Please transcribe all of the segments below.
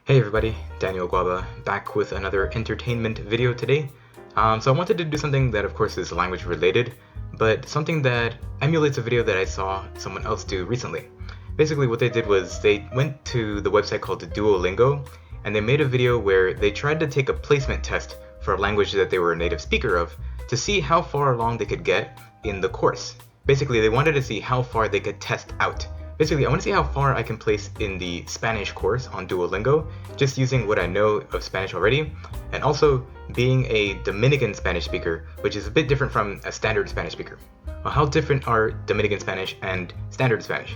Hey everybody, Daniel Guaba back with another entertainment video today. So I wanted to do something that of course is language related, but something that emulates a video that I saw someone else do recently. Basically what they did was they went to the website called Duolingo and they made a video where they tried to take a placement test for a language that they were a native speaker of to see how far along they could get in the course. Basically they wanted to see how far they could test out. Basically, I want to see how far I can place in the Spanish course on Duolingo, just using what I know of Spanish already, and also being a Dominican Spanish speaker, which is a bit different from a standard Spanish speaker. Well, how different are Dominican Spanish and standard Spanish?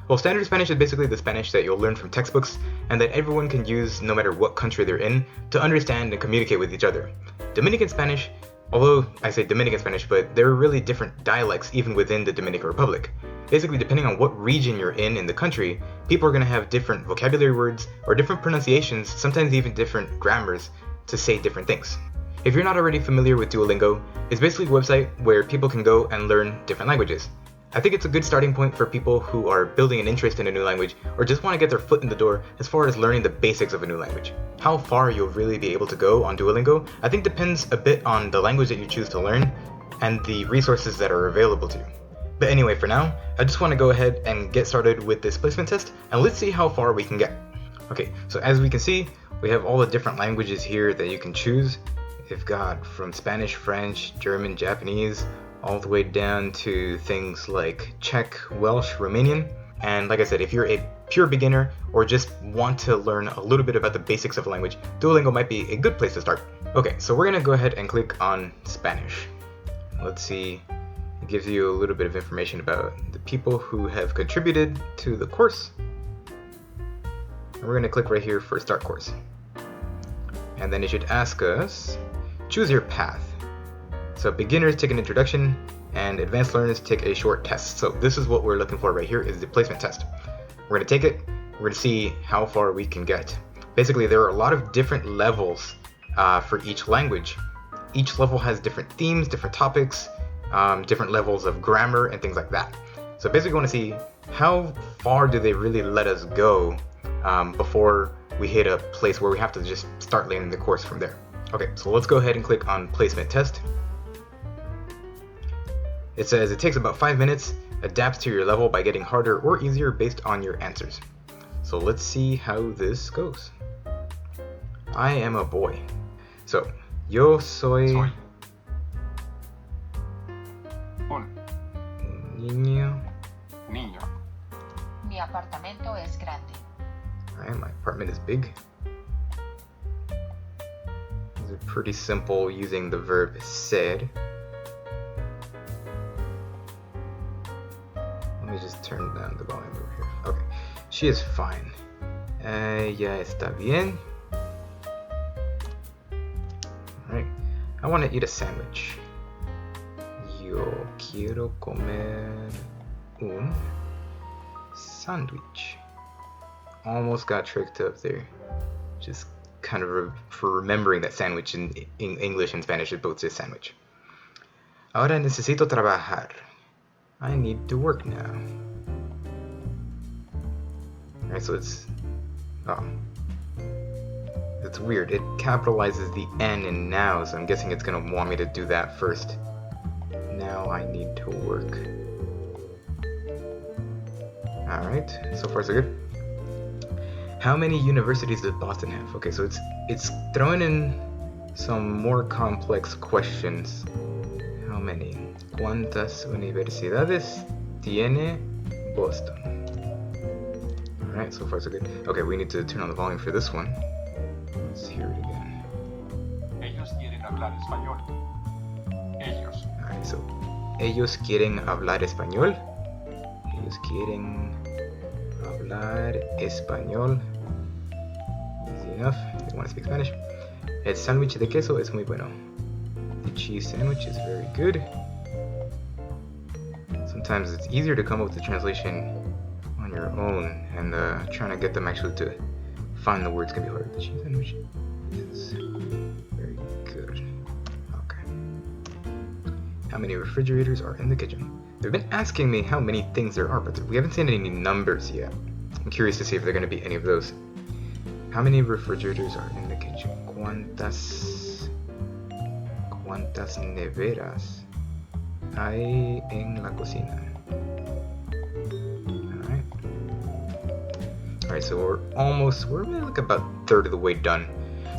Well, standard Spanish is basically the Spanish that you'll learn from textbooks and that everyone can use no matter what country they're in to understand and communicate with each other. Dominican Spanish, although I say Dominican Spanish, but there are really different dialects even within the Dominican Republic. Basically, depending on what region you're in the country, people are going to have different vocabulary words or different pronunciations, sometimes even different grammars to say different things. If you're not already familiar with Duolingo, it's basically a website where people can go and learn different languages. I think it's a good starting point for people who are building an interest in a new language or just want to get their foot in the door as far as learning the basics of a new language. How far you'll really be able to go on Duolingo, I think depends a bit on the language that you choose to learn and the resources that are available to you. But anyway, for now, I just want to go ahead and get started with this placement test, and let's see how far we can get. Okay, so as we can see, we have all the different languages here that you can choose. You've got from Spanish, French, German, Japanese, all the way down to things like Czech, Welsh, Romanian. And like I said, if you're a pure beginner or just want to learn a little bit about the basics of a language, Duolingo might be a good place to start. Okay, so we're going to go ahead and click on Spanish. Let's see. It gives you a little bit of information about the people who have contributed to the course. And we're going to click right here for Start Course. And then it should ask us, choose your path. So beginners take an introduction and advanced learners take a short test. So this is what we're looking for right here is the placement test. We're going to take it. We're going to see how far we can get. Basically, there are a lot of different levels for each language. Each level has different themes, different topics, different levels of grammar and things like that. So basically we want to see how far do they really let us go before we hit a place where we have to just start learning the course from there. Okay, so let's go ahead and click on placement test. It says it takes about 5 minutes, adapts to your level by getting harder or easier based on your answers. So let's see how this goes. I am a boy. So, yo soy Un niño. niño. Mi apartamento es grande. Alright, my apartment is big. These are pretty simple using the verb ser. Let me just turn down the volume over here. Okay. She is fine. Ella está bien. Alright. I want to eat a sandwich. Yo quiero comer un sándwich. Almost got tricked up there. Just kind of for remembering that sandwich in English and Spanish it both say sandwich. Ahora necesito trabajar. I need to work now. Alright, so it's weird. It capitalizes the N in now, so I'm guessing it's gonna want me to do that first. Now I need to work. Alright, so far so good. How many universities does Boston have? Okay, so it's throwing in some more complex questions. How many? ¿Cuántas universidades tiene Boston? Alright, so far so good. Okay, we need to turn on the volume for this one. Let's hear it again. Ellos quieren hablar español. Ellos. Alright, so ellos quieren hablar español. Ellos quieren hablar español. Easy enough. They want to speak Spanish. El sándwich de queso es muy bueno. The cheese sandwich is very good. Sometimes it's easier to come up with the translation on your own, and trying to get them actually to find the words can be hard. The cheese sandwich is very good. Okay. How many refrigerators are in the kitchen? They've been asking me how many things there are, but we haven't seen any numbers yet. I'm curious to see if there are going to be any of those. How many refrigerators are in the kitchen? ¿Cuántas neveras hay en la cocina? Alright, so we're really like about a third of the way done.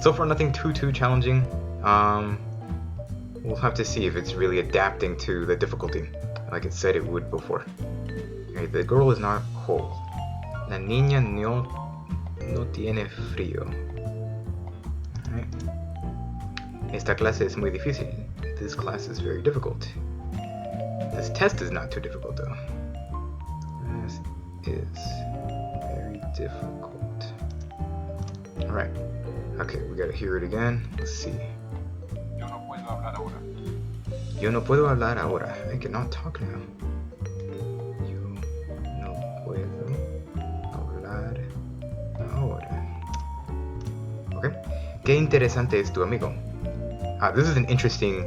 So far nothing too challenging. We'll have to see if it's really adapting to the difficulty, like it said it would before. Okay, the girl is not cold. La niña no tiene frío. Alright. Esta clase es muy difícil. This class is very difficult. This test is not too difficult though. This is very difficult. Alright. Okay, we gotta hear it again. Let's see. Yo no puedo hablar ahora. Yo no puedo hablar ahora. I cannot talk now. Yo no puedo hablar ahora. Okay. Qué interesante es tu amigo. This is an interesting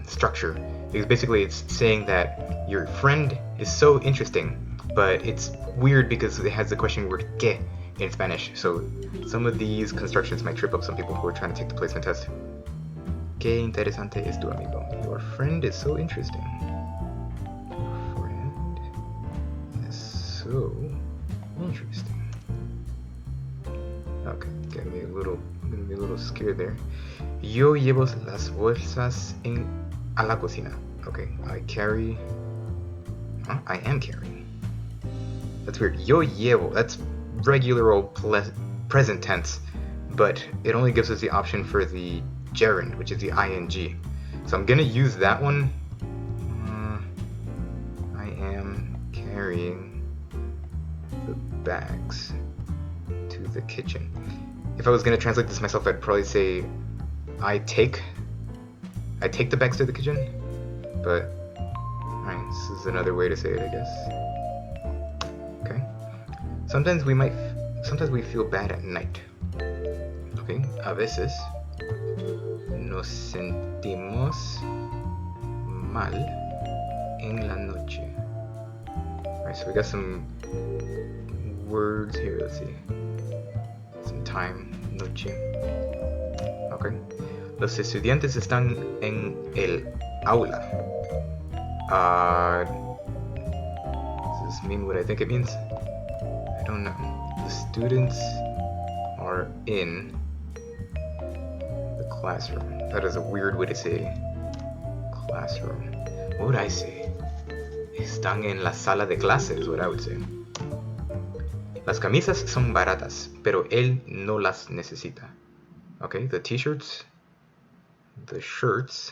structure. Because basically it's saying that your friend is so interesting, but it's weird because it has the question word que in Spanish. So some of these constructions might trip up some people who are trying to take the placement test. Qué interesante es tu amigo. Your friend is so interesting. Your friend is so interesting. Okay, getting me a little scared there. Yo llevo las bolsas a la cocina. Okay, I am carrying. That's weird. Yo llevo. That's regular old present tense, but it only gives us the option for the gerund, which is the ing. So I'm gonna use that one. I am carrying the bags to the kitchen. If I was gonna translate this myself, I'd probably say I take the bags to the kitchen, but alright, this is another way to say it, I guess. Okay. Sometimes we feel bad at night. Okay, a veces nos sentimos mal en la noche. Alright, so we got some words here, let's see. Some time, noche. Okay. Los estudiantes están en el aula. Does this mean what I think it means? I don't know. The students are in the classroom. That is a weird way to say classroom. What would I say? Están en la sala de clases is what I would say. Las camisas son baratas, pero él no las necesita. Okay, the t-shirts, the shirts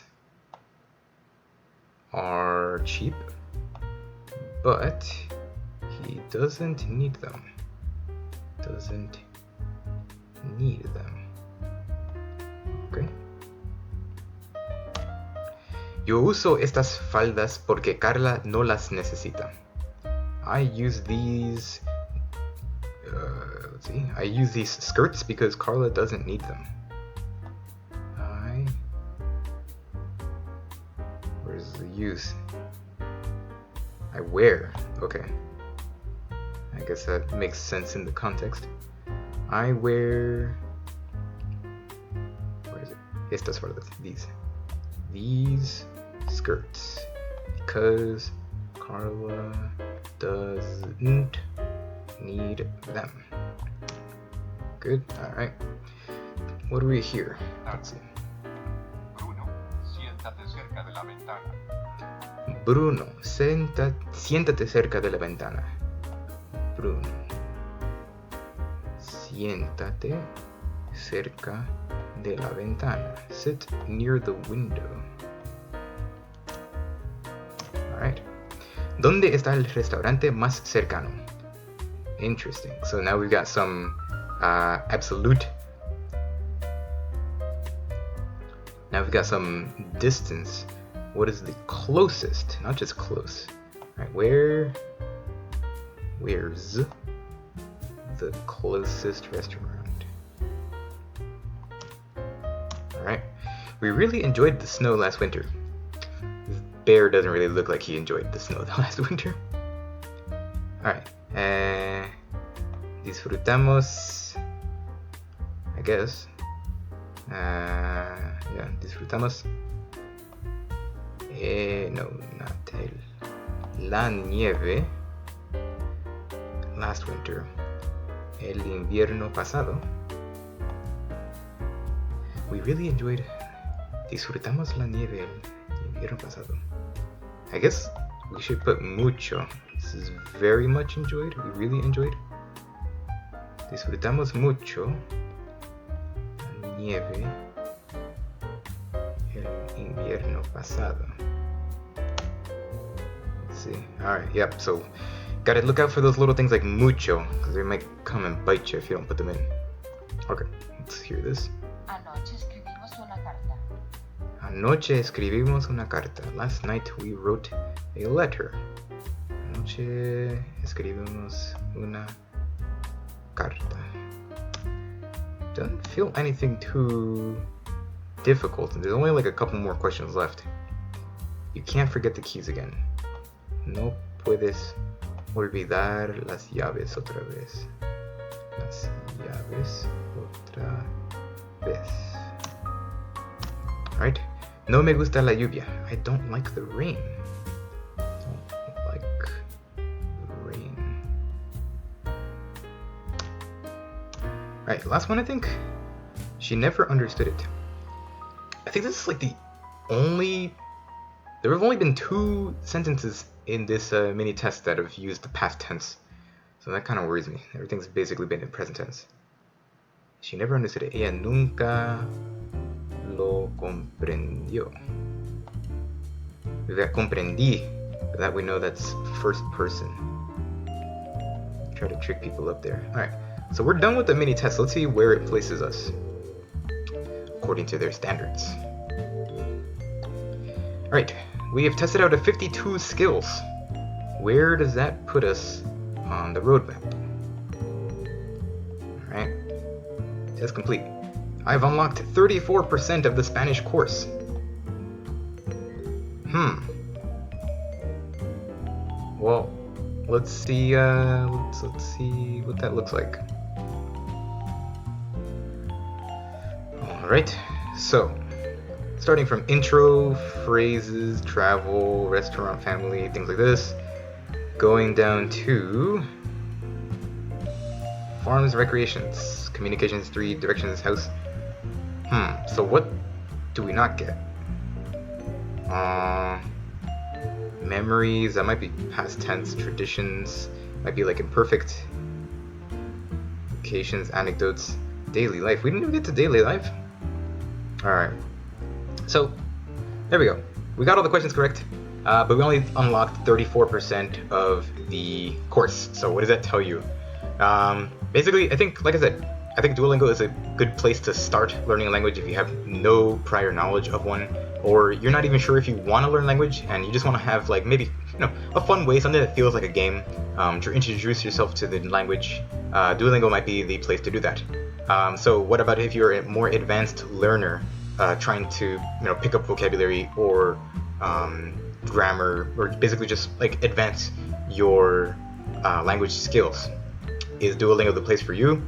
are cheap, but he doesn't need them. Doesn't need them. Okay. Yo uso estas faldas porque Carla no las necesita. I use these I use these skirts because Carla doesn't need them. Where's the use? I wear. Okay. I guess that makes sense in the context. I wear. Where is it? Estas faldas. These skirts because Carla doesn't need them. Good. All right. What do we hear? Let's see. Bruno, siéntate cerca de la ventana. Bruno, siéntate cerca de la ventana. Bruno, siéntate cerca de la ventana. Sit near the window. Alright. ¿Dónde está el restaurante más cercano? Interesting. So now we've got some absolute. Now we've got some distance. What is the closest? Not just close. Alright, where's the closest restaurant? Alright. We really enjoyed the snow last winter. This bear doesn't really look like he enjoyed the snow last winter. Alright. Disfrutamos I guess. Yeah, disfrutamos. No, not la nieve. Last winter. El invierno pasado. We really enjoyed. Disfrutamos la nieve el invierno pasado. I guess we should put mucho. This is very much enjoyed. We really enjoyed. Disfrutamos mucho la nieve el invierno pasado. Let's see. Alright, yep, so gotta look out for those little things like mucho, because they might come and bite you if you don't put them in. Okay, let's hear this. Anoche escribimos una carta. Anoche escribimos una carta. Last night we wrote a letter. Anoche escribimos una carta. Doesn't feel anything too difficult. There's only like a couple more questions left. You can't forget the keys again. No puedes olvidar las llaves otra vez. Las llaves otra vez. Alright. No me gusta la lluvia. I don't like the rain. Don't like the rain. Alright, last one I think. She never understood it. I think this is like the only... There have only been 2 sentences in this mini test that have used the past tense. So that kind of worries me. Everything's basically been in present tense. She never understood it. Ella nunca lo comprendió. We've got comprendí, but that we know that's first person. Try to trick people up there. Alright, so we're done with the mini test. Let's see where it places us according to their standards. Alright, we have tested out 52 skills. Where does that put us on the roadmap? Alright, test complete. I've unlocked 34% of the Spanish course. Well, let's see. Let's see what that looks like. All right. So, starting from intro, phrases, travel, restaurant, family, things like this, going down to farms, recreations, communications 3, directions, house. So what do we not get? Memories, that might be past tense, traditions, might be like imperfect, occasions, anecdotes, daily life. We didn't even get to daily life. Alright, so there we go. We got all the questions correct, but we only unlocked 34% of the course. So what does that tell you? Basically, I think, like I said, I think Duolingo is a good place to start learning a language if you have no prior knowledge of one, or you're not even sure if you want to learn language and you just want to have like maybe a fun way, something that feels like a game to introduce yourself to the language. Duolingo might be the place to do that. So what about if you're a more advanced learner trying to pick up vocabulary or grammar, or basically just like advance your language skills? Is Duolingo the place for you?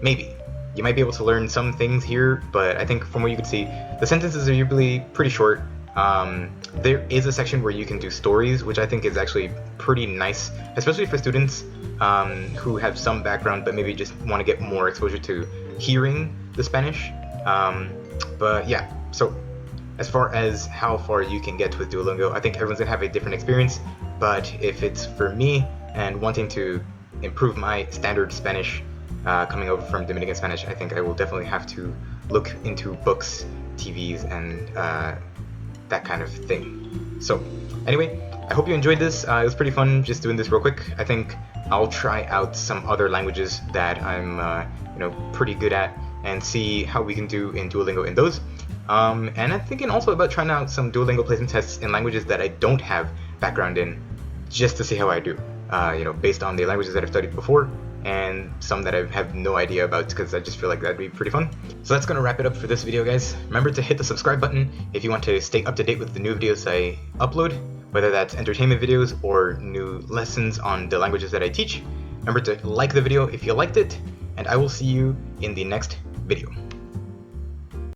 Maybe. You might be able to learn some things here, but I think from what you can see, the sentences are usually pretty short. There is a section where you can do stories, which I think is actually pretty nice, especially for students who have some background but maybe just want to get more exposure to hearing the Spanish. But yeah, so as far as how far you can get with Duolingo, I think everyone's gonna have a different experience, but if it's for me and wanting to improve my standard Spanish coming over from Dominican Spanish, I think I will definitely have to look into books, TVs, and that kind of thing. So anyway, I hope you enjoyed this. It was pretty fun just doing this real quick. I think I'll try out some other languages that I'm pretty good at and see how we can do in Duolingo in those. And I'm thinking also about trying out some Duolingo placement tests in languages that I don't have background in, just to see how I do. Based on the languages that I've studied before, and some that I have no idea about, because I just feel like that'd be pretty fun. So that's gonna wrap it up for this video, guys. Remember to hit the subscribe button if you want to stay up to date with the new videos I upload, whether that's entertainment videos or new lessons on the languages that I teach. Remember to like the video if you liked it, and I will see you in the next video.